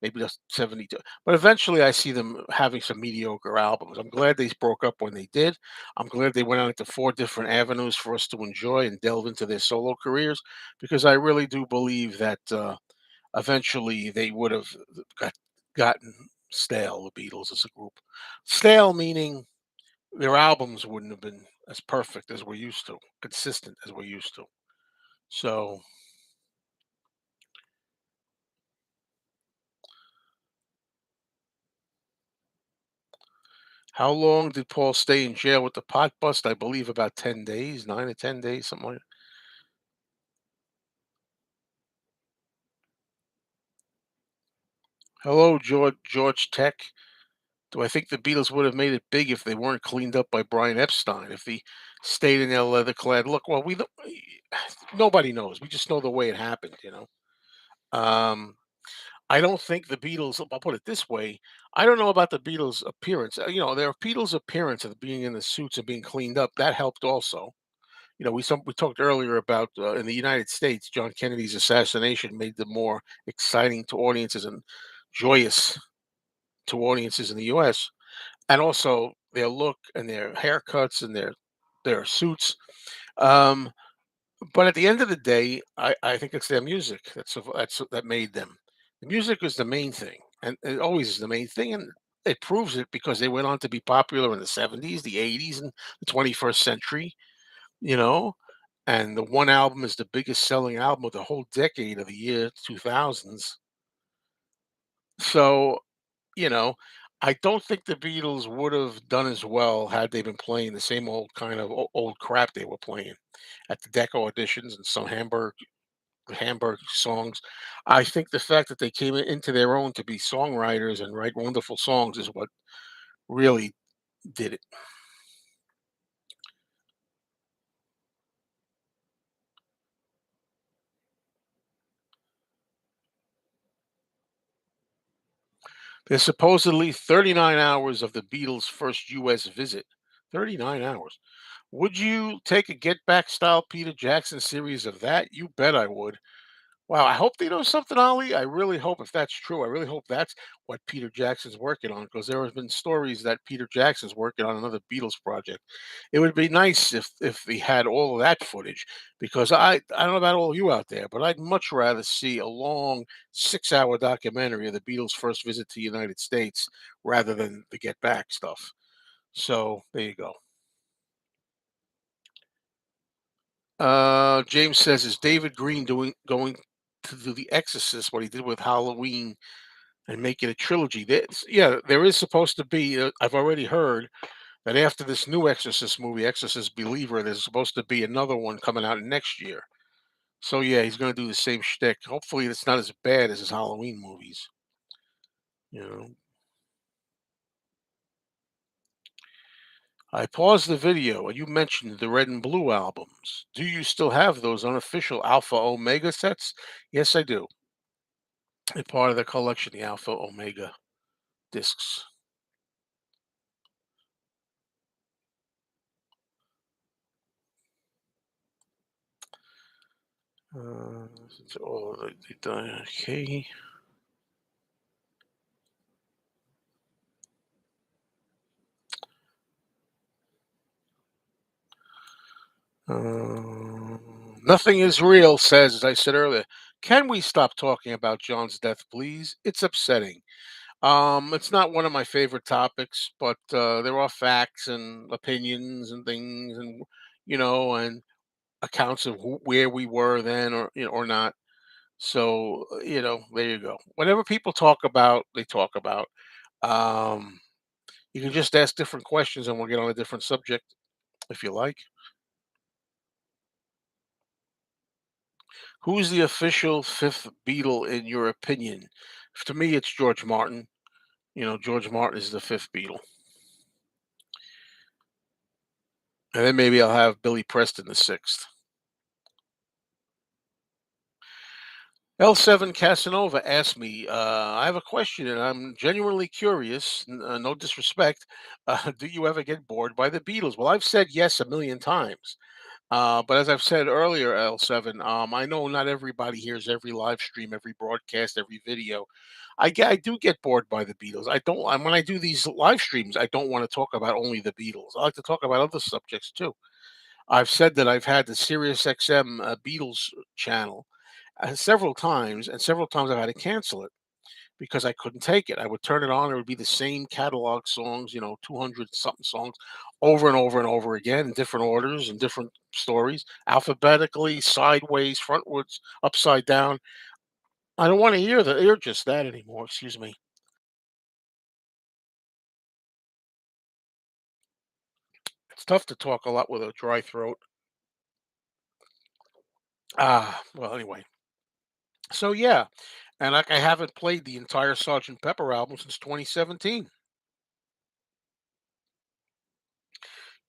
Speaker 1: maybe just 72. But eventually I see them having some mediocre albums. I'm glad they broke up when they did. I'm glad they went on into four different avenues for us to enjoy and delve into their solo careers because I really do believe that. Eventually they would have gotten stale, the Beatles as a group. Stale meaning their albums wouldn't have been as perfect as we're used to, consistent as we're used to. So, how long did Paul stay in jail with the pot bust? I believe about 10 days, 9 or 10 days, something like that. Hello, George Tech. Do I think the Beatles would have made it big if they weren't cleaned up by Brian Epstein? If they stayed in their leather-clad look? Well, nobody knows. We just know the way it happened. Um, I don't think the Beatles. I'll put it this way: I don't know about the Beatles' appearance. Their Beatles' appearance of being in the suits and being cleaned up that helped also. We talked earlier about in the United States, John Kennedy's assassination made them more exciting to audiences and joyous to audiences in the U.S. And also their look and their haircuts and their suits. Um, But at the end of the day, I think it's their music that made them. The music is the main thing, and it always is the main thing, and it proves it because they went on to be popular in the '70s, the '80s, and the 21st century. You know, and the one album is the biggest selling album of the whole decade of the year 2000s. So, you know, I don't think the Beatles would have done as well had they been playing the same old kind of old crap they were playing at the deco auditions and some Hamburg songs. I think the fact that they came into their own to be songwriters and write wonderful songs is what really did it. There's supposedly 39 hours of the Beatles' first US visit. 39 hours. Would you take a Get Back style Peter Jackson series of that? You bet I would. Wow, I hope they know something, Ollie. I really hope if that's true, I really hope that's what Peter Jackson's working on because there have been stories that Peter Jackson's working on another Beatles project. It would be nice if he had all of that footage because I don't know about all you out there, but I'd much rather see a long 6-hour documentary of the Beatles' first visit to the United States rather than the Get Back stuff. So there you go. James says, "Is David Green doing going to do The Exorcist? What he did with Halloween and make it a trilogy?" Yeah, there is supposed to be. I've already heard that after this new Exorcist movie, Exorcist Believer, there's supposed to be another one coming out next year. So yeah, he's going to do the same shtick. Hopefully, it's not as bad as his Halloween movies. You know, I paused the video and you mentioned the Red and Blue albums. Do you still have those unofficial Alpha Omega sets? Yes, I do. A part of the collection, the Alpha Omega discs. Oh, okay. Nothing is real, says, as I said earlier. Can we stop talking about John's death, please? It's upsetting. It's not one of my favorite topics, but there are facts and opinions and things, and and accounts of where we were then, or or not. So there you go. Whatever people talk about, they talk about. Um, you can just ask different questions, and we'll get on a different subject if you like. Who's the official fifth Beatle in your opinion? To me, it's George Martin. George Martin is the fifth Beatle, and then maybe I'll have Billy Preston the sixth. L7 Casanova asked me, I have a question and I'm genuinely curious, no disrespect. Do you ever get bored by the Beatles? Well, I've said yes a million times. But as I've said earlier, L7, I know not everybody hears every live stream, every broadcast, every video. I do get bored by the Beatles. I don't, when I do these live streams, I don't want to talk about only the Beatles. I like to talk about other subjects too. I've said that I've had the Sirius XM Beatles channel several times, and several times I've had to cancel it because I couldn't take it. I would turn it on, it would be the same catalog songs, 200 something songs over and over and over again in different orders and different stories, alphabetically, sideways, frontwards, upside down. I don't want to hear just that anymore. Excuse me. It's tough to talk a lot with a dry throat. Well, anyway. So yeah, and I haven't played the entire Sergeant Pepper album since 2017.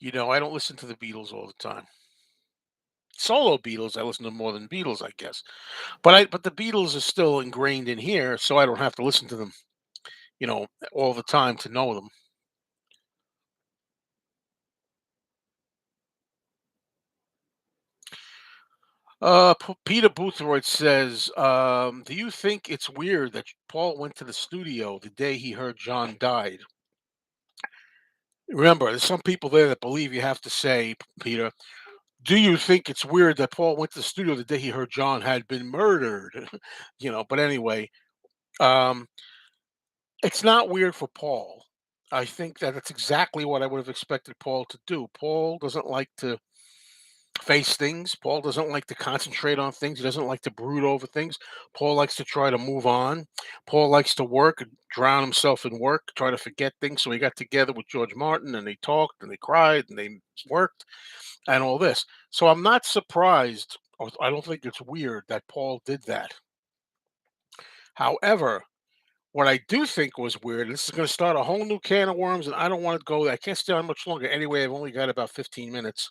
Speaker 1: I don't listen to the Beatles all the time. Solo Beatles, I listen to more than Beatles, I guess. But the Beatles are still ingrained in here, so I don't have to listen to them, all the time to know them. Peter Boothroyd says, "Do you think it's weird that Paul went to the studio the day he heard John died?" Remember, there's some people there that believe you have to say, Peter, Do you think it's weird that Paul went to the studio the day he heard John had been murdered? But anyway, um, it's not weird for Paul. I think that it's exactly what I would have expected Paul to do. Paul doesn't like to face things. Paul doesn't like to concentrate on things. He doesn't like to brood over things. Paul likes to try to move on. Paul likes to work and drown himself in work, try to forget things. So he got together with George Martin and they talked and they cried and they worked and all this. So I'm not surprised, or I don't think it's weird that Paul did that. However, what I do think was weird, and this is going to start a whole new can of worms, and I don't want to go there. I can't stay on much longer anyway. I've only got about 15 minutes.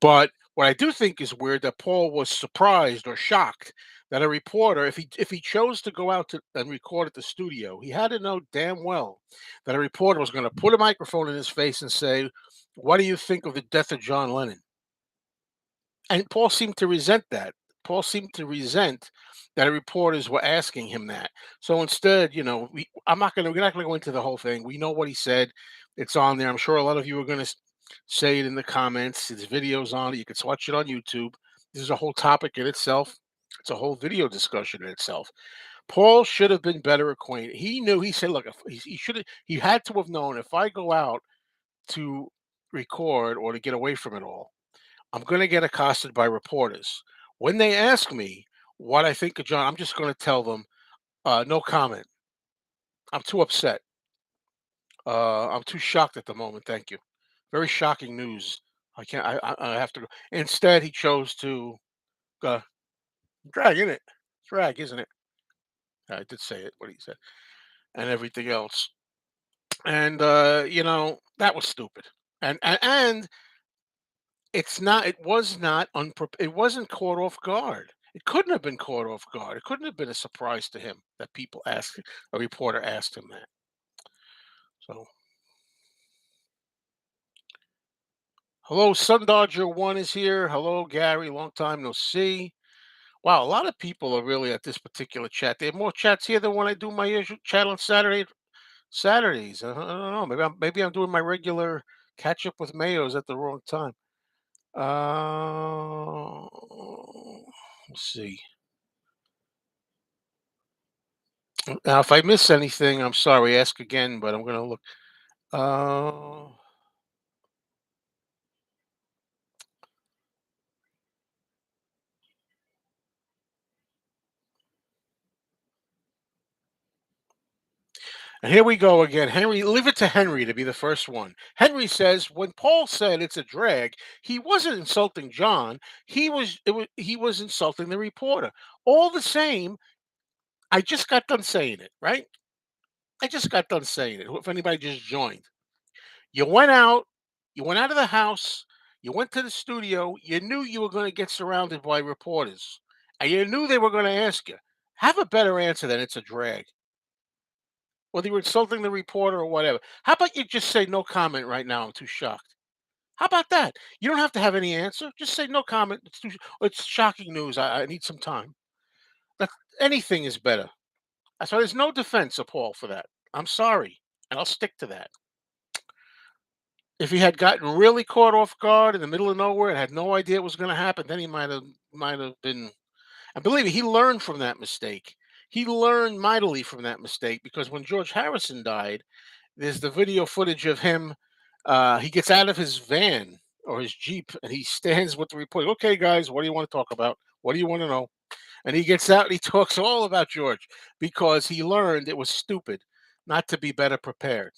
Speaker 1: But what I do think is weird that Paul was surprised or shocked that a reporter, if he chose to go out to and record at the studio, he had to know damn well that a reporter was going to put a microphone in his face and say, "What do you think of the death of John Lennon?" And Paul seemed to resent that. Paul seemed to resent that reporters were asking him that. So instead, we're not gonna go into the whole thing. We know what he said. It's on there. I'm sure a lot of you are gonna say it in the comments. There's videos on it. You can watch it on YouTube. This is a whole topic in itself. It's a whole video discussion in itself. Paul should have been better acquainted. He knew. He said, "Look, if he should have. He had to have known if I go out to record or to get away from it all, I'm going to get accosted by reporters. When they ask me what I think of John, I'm just going to tell them, no comment. I'm too upset. I'm too shocked at the moment. Thank you. Very shocking news. I can't. I have to go." Instead, he chose to uh, drag, isn't it? Drag, isn't it? I did say it. What he said and everything else. And that was stupid. And It's not it was not it wasn't caught off guard. It couldn't have been caught off guard. It couldn't have been a surprise to him that a reporter asked him that. So, hello, Sun Dodger One is here. Hello, Gary. Long time no see. Wow, a lot of people are really at this particular chat. There are more chats here than when I do my usual chat on Saturdays. I don't know. Maybe I'm doing my regular catch up with Mayos at the wrong time. Let's see. Now, if I miss anything, I'm sorry. Ask again, but I'm going to look. Uh, and here we go again. Henry, leave it to Henry to be the first one. Henry says when Paul said it's a drag, he wasn't insulting John. He was insulting the reporter. All the same, I just got done saying it. Right? I just got done saying it. If anybody just joined, you went out. You went out of the house. You went to the studio. You knew you were going to get surrounded by reporters, and you knew they were going to ask you. Have a better answer than it's a drag. Whether you're insulting the reporter or whatever. How about you just say no comment right now? I'm too shocked. How about that? You don't have to have any answer. Just say no comment. It's shocking news. I need some time. That anything is better. So there's no defense of Paul for that. I'm sorry, and I'll stick to that. If he had gotten really caught off guard in the middle of nowhere and had no idea it was going to happen, then he might have been. And believe me, he learned from that mistake. He learned mightily from that mistake because when George Harrison died, there's the video footage of him. He gets out of his van or his Jeep and he stands with the reporter. Okay, guys, what do you want to talk about? What do you want to know? And he gets out and he talks all about George because he learned it was stupid not to be better prepared.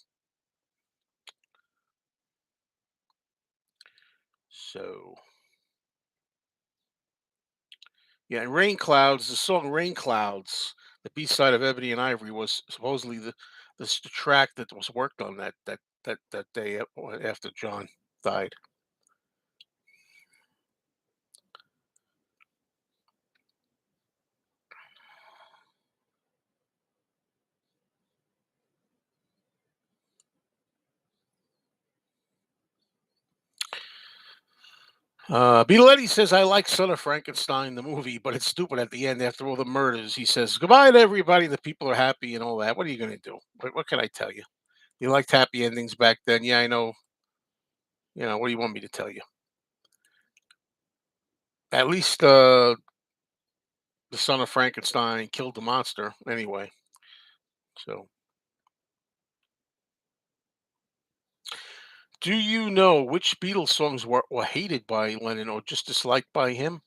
Speaker 1: So, yeah, and Rain Clouds, the song Rain Clouds, the B side of Ebony and Ivory was supposedly the track that was worked on that day after John died. Biletti says, I like Son of Frankenstein, the movie, but it's stupid at the end after all the murders. He says, goodbye to everybody. The people are happy and all that. What are you going to do? What can I tell you? You liked happy endings back then. Yeah, I know. What do you want me to tell you? At least the son of Frankenstein killed the monster anyway. So, do you know which Beatles songs were hated by Lennon or just disliked by him?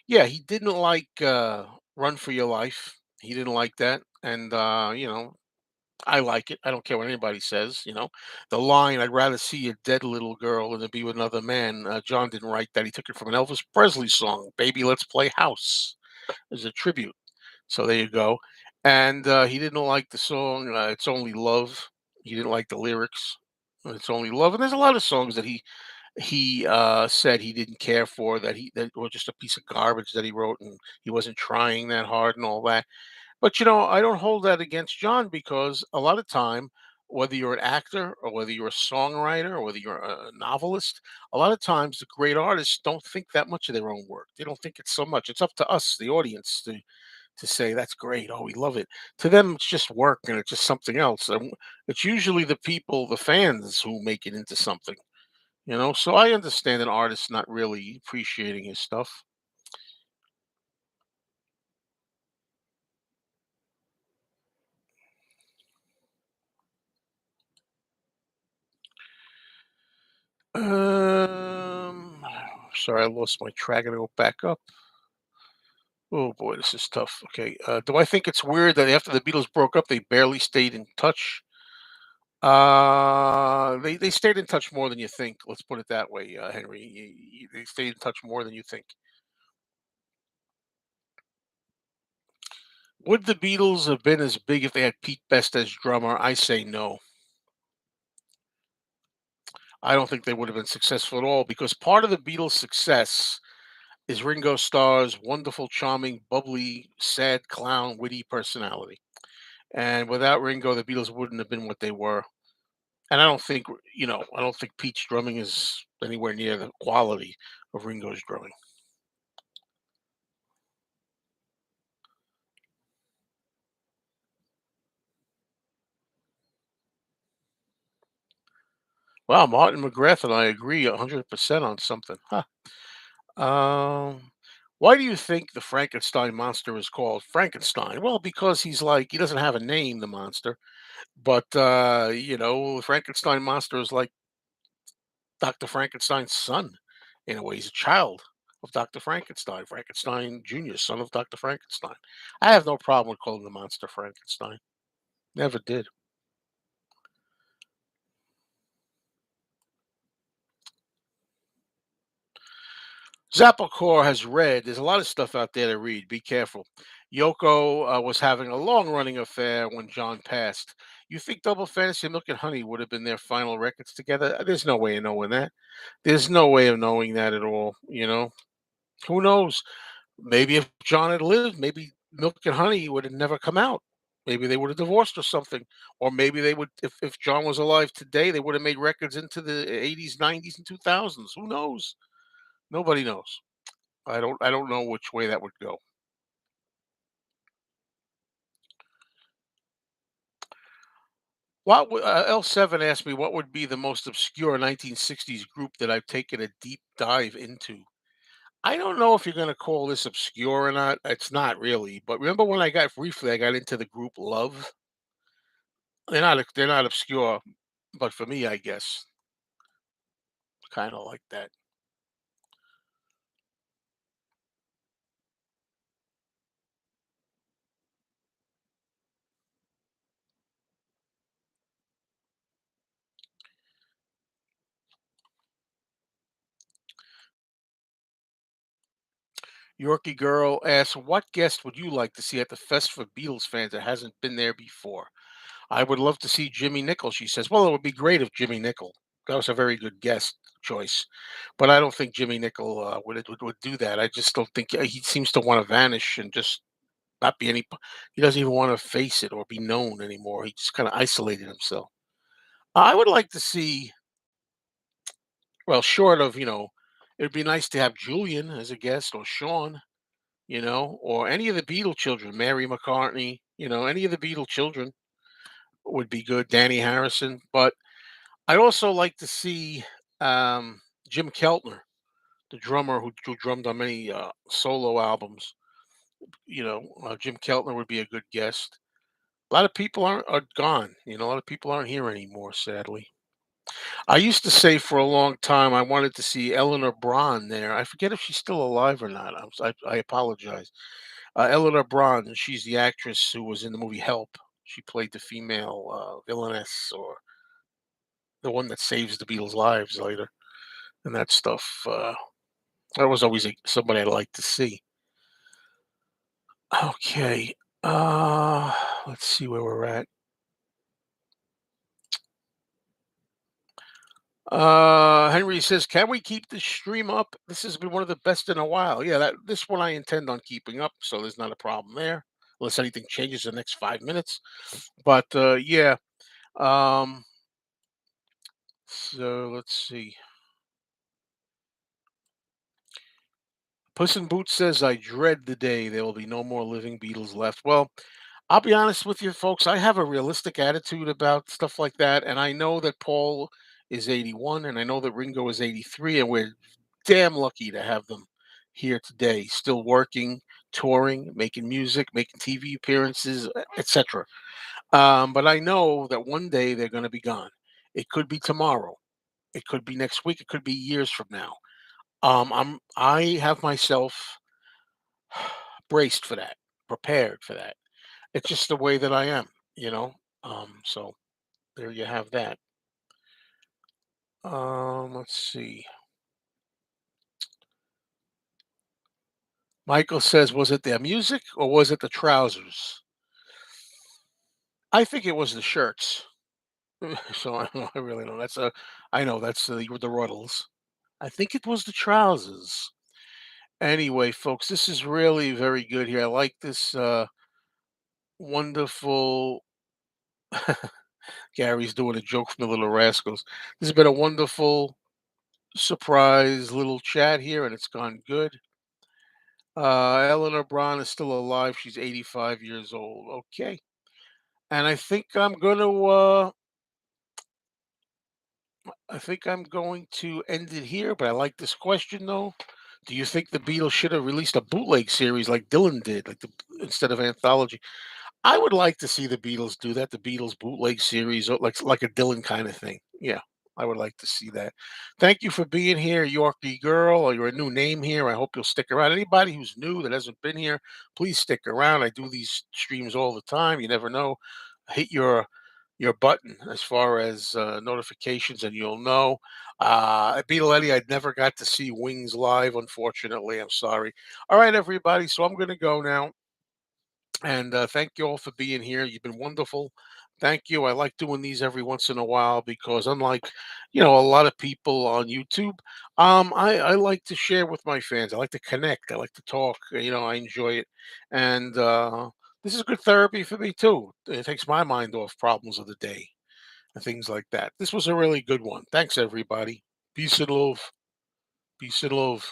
Speaker 1: Yeah, he didn't like "Run for Your Life." He didn't like that, and I like it. I don't care what anybody says. The line "I'd rather see a dead little girl than to be with another man." John didn't write that. He took it from an Elvis Presley song, "Baby, Let's Play House," as a tribute. So there you go. And he didn't like the song "It's Only Love." He didn't like the lyrics. "It's Only Love," and there's a lot of songs that he said he didn't care for, that were just a piece of garbage that he wrote, and he wasn't trying that hard and all that. But I don't hold that against John, because a lot of time, whether you're an actor or whether you're a songwriter or whether you're a novelist, a lot of times the great artists don't think that much of their own work. They don't think it's so much. It's up to us, the audience, to say that's great. Oh, we love it. To them, it's just work and it's just something else. And it's usually the people, the fans, who make it into something. So I understand an artist not really appreciating his stuff. Um, Sorry, I lost my track. I gotta go back up. Oh boy, this is tough. Okay, do I think it's weird that after the Beatles broke up, they barely stayed in touch? They stayed in touch more than you think. Let's put it that way, Henry. They stayed in touch more than you think. Would the Beatles have been as big if they had Pete Best as drummer? I say no. I don't think they would have been successful at all, because part of the Beatles' success is Ringo Starr's wonderful, charming, bubbly, sad clown, witty personality. And without Ringo, the Beatles wouldn't have been what they were. And I don't think Pete's drumming is anywhere near the quality of Ringo's drumming. Wow, Martin McGrath and I agree 100% on something. Huh. Um, why do you think the Frankenstein monster is called Frankenstein? Well, because he doesn't have a name, the monster. But the Frankenstein monster is like Dr. Frankenstein's son, in a way. He's a child of Dr. Frankenstein, Frankenstein Jr., son of Dr. Frankenstein. I have no problem with calling the monster Frankenstein. Never did. Zapplecore has read. There's a lot of stuff out there to read. Be careful. Yoko was having a long running affair when John passed. You think Double Fantasy Milk and Honey would have been their final records together? There's no way of knowing that. There's no way of knowing that at all. Who knows? Maybe if John had lived, maybe Milk and Honey would have never come out. Maybe they would have divorced or something. Or maybe they would, if John was alive today, they would have made records into the 80s, 90s, and 2000s. Who knows? Nobody knows. I don't know which way that would go. L7 asked me what would be the most obscure 1960s group that I've taken a deep dive into. I don't know if you're going to call this obscure or not. It's not really. But remember when I got into the group Love? They're not obscure, but for me, I guess, kind of like that. Yorkie Girl asks, "What guest would you like to see at the Fest for Beatles fans that hasn't been there before?" I would love to see Jimmy Nicol. She says, "Well, it would be great if Jimmy Nicol." That was a very good guest choice, but I don't think Jimmy Nicol would do that. I just don't think he seems to want to vanish and just not be any. He doesn't even want to face it or be known anymore. He just kind of isolated himself. I would like to see, well, short of it'd be nice to have Julian as a guest, or Sean, or any of the Beatle children, Mary McCartney, any of the Beatle children would be good. Danny Harrison, but I'd also like to see Jim Keltner. the drummer who drummed on many solo albums. Jim Keltner would be a good guest. A lot of people are gone. A lot of people aren't here anymore, sadly. I used to say for a long time I wanted to see Eleanor Bron there. I forget if she's still alive or not. I apologize. Eleanor Bron, she's the actress who was in the movie Help. She played the female villainess, or the one that saves the Beatles' lives later, and that stuff. That was always somebody I'd like to see. Okay, uh, let's see where we're at. Henry says, "Can we keep this stream up? This has been one of the best in a while." Yeah, this one I intend on keeping up, so there's not a problem there, unless anything changes in the next 5 minutes. But yeah, um, so let's see. Puss in Boots says, "I dread the day there will be no more living Beatles left." Well, I'll be honest with you, folks. I have a realistic attitude about stuff like that, and I know that Paul is 81, and I know that Ringo is 83, and we're damn lucky to have them here today, still working, touring, making music, making TV appearances, etc. But I know that one day they're going to be gone. It could be tomorrow. It could be next week. It could be years from now. I have myself braced for that, prepared for that. It's just the way that I am, you know. So there you have that. Let's see. Michael says, "Was it their music or was it the trousers?" I think it was the shirts. So I really don't. I know that's the Ruddles. I think it was the trousers. Anyway, folks, this is really very good here. I like this wonderful. Gary's doing a joke from the Little Rascals. This has been a wonderful surprise little chat here, and it's gone good. Eleanor Braun is still alive. She's 85 years old. Okay. And I think I'm going to end it here, but I like this question though. Do you think the Beatles should have released a bootleg series like Dylan did, instead of anthology? I would like to see the Beatles do that, the Beatles bootleg series, or like a Dylan kind of thing. Yeah, I would like to see that. Thank you for being here, Yorkie girl, or you're a new name here. I hope you'll stick around. Anybody who's new that hasn't been here, please stick around. I do these streams all the time. You never know. Hit your button as far as notifications, and you'll know. At Beatlemania, I never got to see Wings live, unfortunately. I'm sorry. All right, everybody. So I'm going to go now. And thank you all for being here. You've been wonderful. Thank you. I like doing these every once in a while because, unlike, a lot of people on YouTube, I like to share with my fans. I like to connect. I like to talk. I enjoy it, and this is good therapy for me too. It takes my mind off problems of the day and things like that. This was a really good one. Thanks, everybody. Peace and love. Peace and love.